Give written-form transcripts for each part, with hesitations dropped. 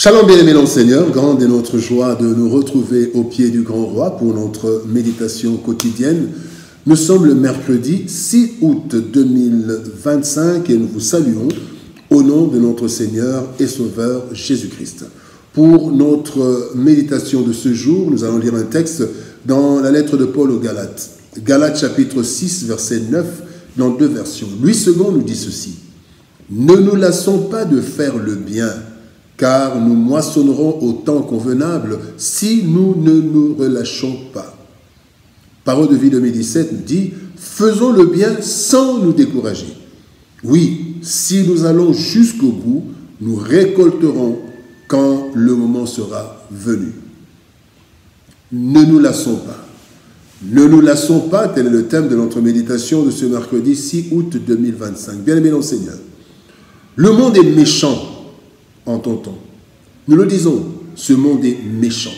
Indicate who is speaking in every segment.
Speaker 1: Shalom bien-aimés dans le Seigneur, grande est notre joie de nous retrouver au pied du grand roi pour notre méditation quotidienne. Nous sommes le mercredi 6 août 2025 et nous vous saluons au nom de notre Seigneur et Sauveur Jésus-Christ. Pour notre méditation de ce jour, nous allons lire un texte dans la lettre de Paul aux Galates. Galates chapitre 6, verset 9, dans deux versions. Louis II nous dit ceci: « Ne nous lassons pas de faire le bien, car nous moissonnerons au temps convenable si nous ne nous relâchons pas. » Parole de vie 2017 nous dit « Faisons le bien sans nous décourager. Oui, si nous allons jusqu'au bout, nous récolterons quand le moment sera venu. » Ne nous lassons pas. Ne nous lassons pas, tel est le thème de notre méditation de ce mercredi 6 août 2025. Bien-aimés dans le Seigneur, le monde est méchant. Entend-on. Nous le disons, ce monde est méchant.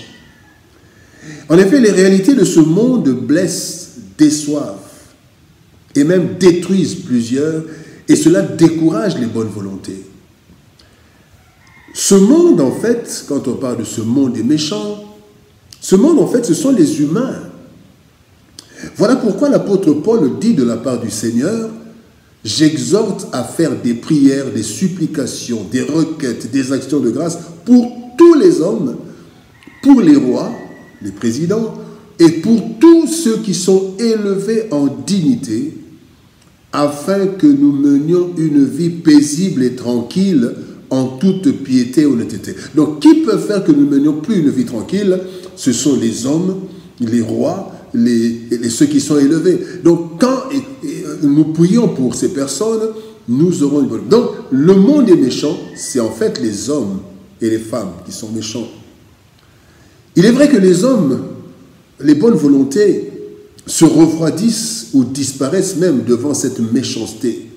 Speaker 1: En effet, les réalités de ce monde blessent, déçoivent et même détruisent plusieurs, et cela décourage les bonnes volontés. Ce monde, en fait, quand on parle de ce monde est méchant, ce monde, en fait, ce sont les humains. Voilà pourquoi l'apôtre Paul dit de la part du Seigneur: « J'exhorte à faire des prières, des supplications, des requêtes, des actions de grâce pour tous les hommes, pour les rois, les présidents, et pour tous ceux qui sont élevés en dignité, afin que nous menions une vie paisible et tranquille en toute piété et honnêteté. » Donc, qui peut faire que nous menions plus une vie tranquille? Ce sont les hommes, les rois, ceux qui sont élevés. Donc, quand nous prions pour ces personnes, nous aurons une bonne... Donc, le monde est méchant, c'est en fait les hommes et les femmes qui sont méchants. Il est vrai que les hommes, les bonnes volontés, se refroidissent ou disparaissent même devant cette méchanceté.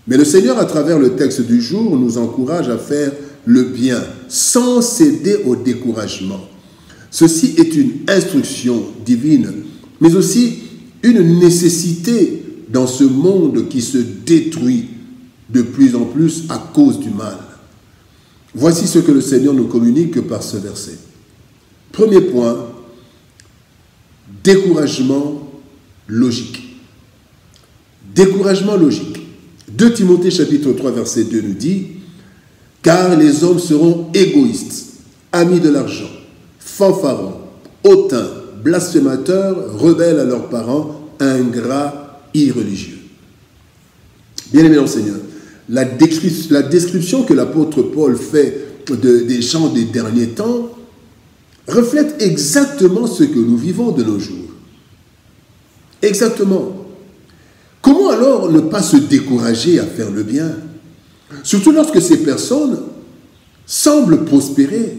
Speaker 1: Mais le Seigneur, à travers le texte du jour, nous encourage à faire le bien, sans céder au découragement. Ceci est une instruction divine, mais aussi une nécessité dans ce monde qui se détruit de plus en plus à cause du mal. Voici ce que le Seigneur nous communique par ce verset. Premier point, découragement logique. Découragement logique. 2 Timothée chapitre 3 verset 2 nous dit: « Car les hommes seront égoïstes, amis de l'argent, fanfarons, hautains, blasphémateurs, rebelles à leurs parents, ingrats, irreligieux. » Bien-aimés dans le Seigneur, la description que l'apôtre Paul fait des gens des derniers temps reflète exactement ce que nous vivons de nos jours. Exactement. Comment alors ne pas se décourager à faire le bien? Surtout lorsque ces personnes semblent prospérer.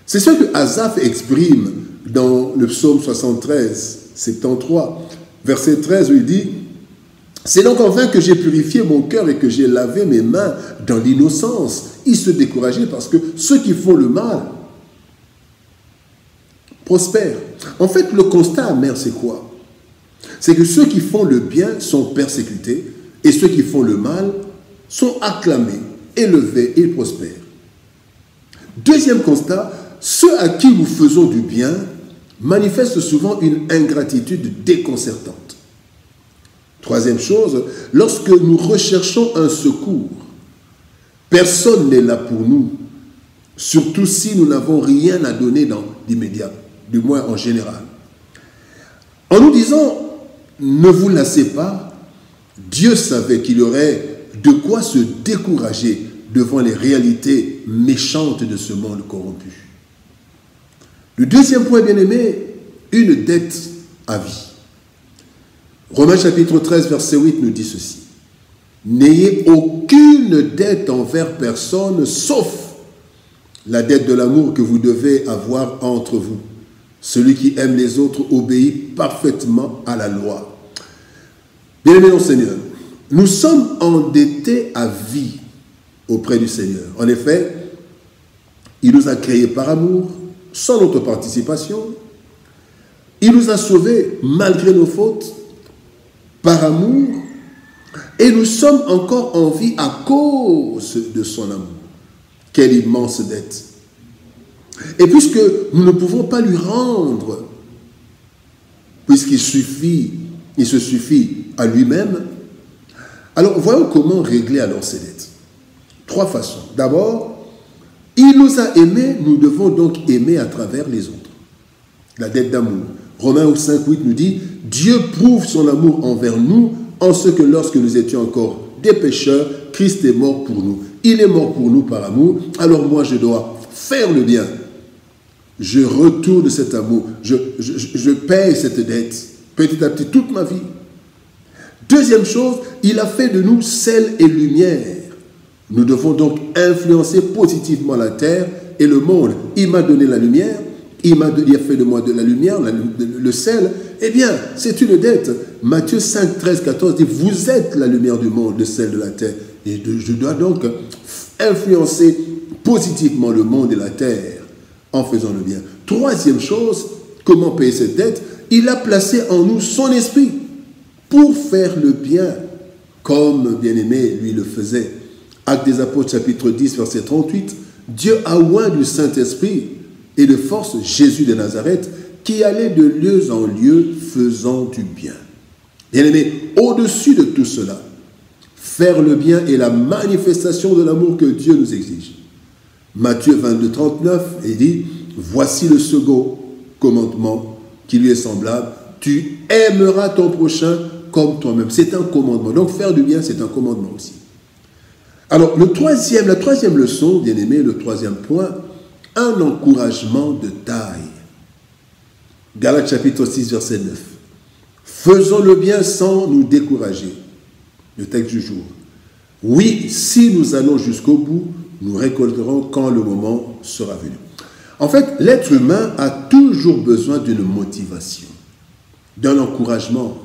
Speaker 1: C'est ce que Asaph exprime dans le psaume 73, 73, verset 13, où il dit: « C'est donc en vain que j'ai purifié mon cœur et que j'ai lavé mes mains dans l'innocence. » Ils se décourageaient parce que ceux qui font le mal prospèrent. En fait, le constat amer, c'est quoi? C'est que ceux qui font le bien sont persécutés et ceux qui font le mal sont acclamés, élevés et prospèrent. Deuxième constat, ceux à qui nous faisons du bien manifestent souvent une ingratitude déconcertante. Troisième chose, lorsque nous recherchons un secours, personne n'est là pour nous, surtout si nous n'avons rien à donner dans l'immédiat, du moins en général. En nous disant « ne vous lassez pas », Dieu savait qu'il y aurait de quoi se décourager devant les réalités méchantes de ce monde corrompu. Le deuxième point, bien-aimé, une dette à vie. Romains chapitre 13, verset 8 nous dit ceci: « N'ayez aucune dette envers personne, sauf la dette de l'amour que vous devez avoir entre vous. Celui qui aime les autres obéit parfaitement à la loi. » Bien-aimés dans le Seigneur, nous sommes endettés à vie auprès du Seigneur. En effet, il nous a créés par amour, sans notre participation. Il nous a sauvés malgré nos fautes, par amour, et nous sommes encore en vie à cause de son amour. Quelle immense dette! Et puisque nous ne pouvons pas lui rendre, puisqu'il se suffit à lui-même, alors voyons comment régler alors ces dettes. 3 façons. D'abord, il nous a aimés, nous devons donc aimer à travers les autres. La dette d'amour. Romains 5,8 nous dit « Dieu prouve son amour envers nous en ce que lorsque nous étions encore des pécheurs, Christ est mort pour nous. Il est mort pour nous par amour, alors moi je dois faire le bien. Je retourne cet amour, je paye cette dette petit à petit toute ma vie. » Deuxième chose, il a fait de nous sel et lumière. Nous devons donc influencer positivement la terre et le monde. Il m'a donné la lumière, il a fait de moi de la lumière, le sel. Eh bien, c'est une dette. Matthieu 5, 13, 14 dit, vous êtes la lumière du monde, le sel de la terre. Et je dois donc influencer positivement le monde et la terre en faisant le bien. Troisième chose, comment payer cette dette? Il a placé en nous son esprit pour faire le bien, comme bien-aimé lui le faisait. Actes des Apôtres, chapitre 10, verset 38, Dieu a oint du Saint-Esprit et de force Jésus de Nazareth, qui allait de lieu en lieu faisant du bien. Bien-aimé, au-dessus de tout cela, faire le bien est la manifestation de l'amour que Dieu nous exige. Matthieu 22, 39, il dit, voici le second commandement qui lui est semblable, tu aimeras ton prochain comme toi-même. C'est un commandement. Donc faire du bien, c'est un commandement aussi. Alors, la troisième leçon, bien-aimé, le troisième point, un encouragement de taille. Galates chapitre 6, verset 9. Faisons le bien sans nous décourager. Le texte du jour. Oui, si nous allons jusqu'au bout, nous récolterons quand le moment sera venu. En fait, l'être humain a toujours besoin d'une motivation, d'un encouragement.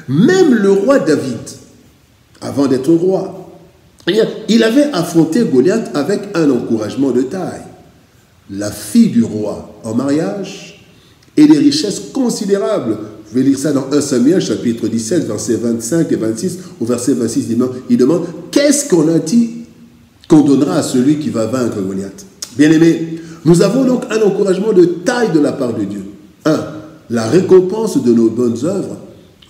Speaker 1: Même le roi David, avant d'être roi, il avait affronté Goliath avec un encouragement de taille. La fille du roi en mariage et des richesses considérables. Vous pouvez lire ça dans 1 Samuel, chapitre 17, versets 25 et 26. Au verset 26, il demande « Qu'est-ce qu'on a dit qu'on donnera à celui qui va vaincre Goliath ?» Bien-aimés, nous avons donc un encouragement de taille de la part de Dieu. 1. La récompense de nos bonnes œuvres.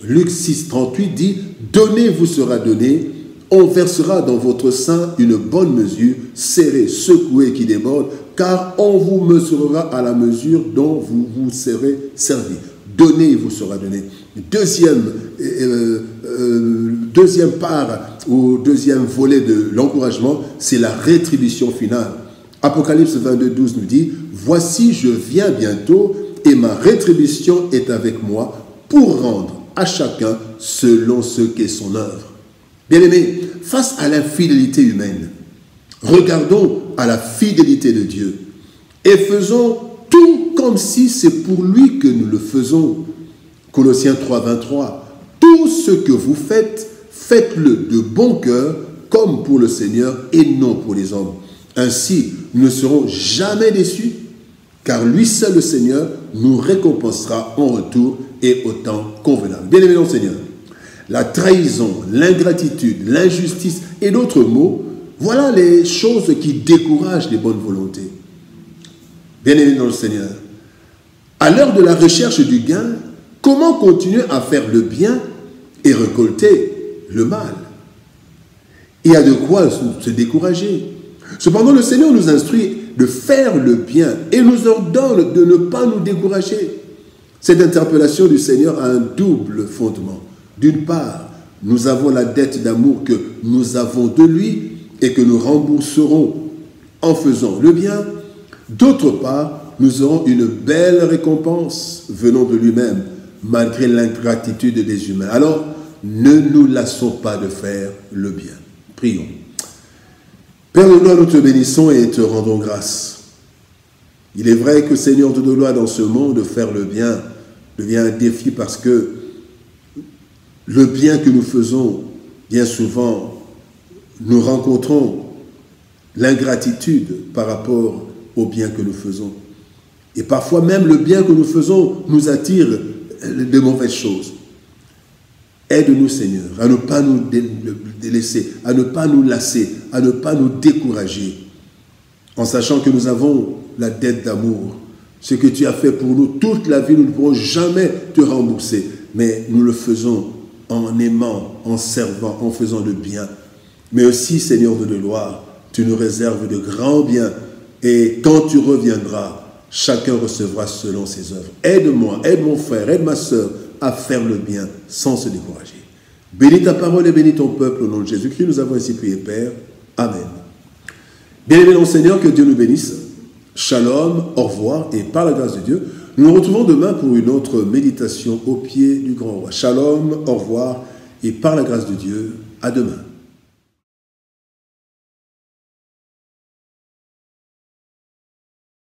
Speaker 1: Luc 6, 38 dit « Donnez vous sera donné, on versera dans votre sein une bonne mesure, serrée, secouée qui déborde, car on vous mesurera à la mesure dont vous vous serez servi. Donnez, il vous sera donné. » Deuxième part, ou deuxième volet de l'encouragement, c'est la rétribution finale. Apocalypse 22, 12 nous dit « Voici, je viens bientôt, et ma rétribution est avec moi pour rendre à chacun selon ce qu'est son œuvre. » Bien-aimés, face à l'infidélité humaine, regardons à la fidélité de Dieu et faisons tout comme si c'est pour lui que nous le faisons. Colossiens 3, 23. Tout ce que vous faites, faites-le de bon cœur, comme pour le Seigneur et non pour les hommes. Ainsi, nous ne serons jamais déçus, car lui seul, le Seigneur, nous récompensera en retour et au temps convenable. Bien-aimés dans le Seigneur, la trahison, l'ingratitude, l'injustice et d'autres mots, voilà les choses qui découragent les bonnes volontés. Bien-aimés dans le Seigneur, à l'heure de la recherche du gain, comment continuer à faire le bien et récolter le mal? Il y a de quoi se décourager. Cependant, le Seigneur nous instruit de faire le bien et nous ordonne de ne pas nous décourager. Cette interpellation du Seigneur a un double fondement. D'une part, nous avons la dette d'amour que nous avons de lui et que nous rembourserons en faisant le bien. D'autre part, nous aurons une belle récompense venant de lui-même, malgré l'ingratitude des humains. Alors, ne nous lassons pas de faire le bien. Prions. Père de gloire, nous te bénissons et te rendons grâce. Il est vrai que, Seigneur de gloire, dans ce monde, faire le bien devient un défi parce que le bien que nous faisons, bien souvent, nous rencontrons l'ingratitude par rapport au bien que nous faisons. Et parfois même le bien que nous faisons nous attire de mauvaises choses. Aide-nous, Seigneur, à ne pas nous délaisser, à ne pas nous lasser, à ne pas nous décourager. en sachant que nous avons la dette d'amour. Ce que tu as fait pour nous toute la vie, nous ne pourrons jamais te rembourser, mais nous le faisons en aimant, en servant, en faisant le bien. Mais aussi, Seigneur de gloire, tu nous réserves de grands biens, et quand tu reviendras, chacun recevra selon ses œuvres. Aide-moi, aide mon frère, aide ma soeur à faire le bien sans se décourager. Bénis ta parole et bénis ton peuple au nom de Jésus-Christ. Nous avons ainsi prié, Père. Amen. Bien-aimés dans le Seigneur, que Dieu nous bénisse. Shalom, au revoir, et par la grâce de Dieu, nous nous retrouvons demain pour une autre méditation au pied du grand roi. Shalom, au revoir, et par la grâce de Dieu, à demain.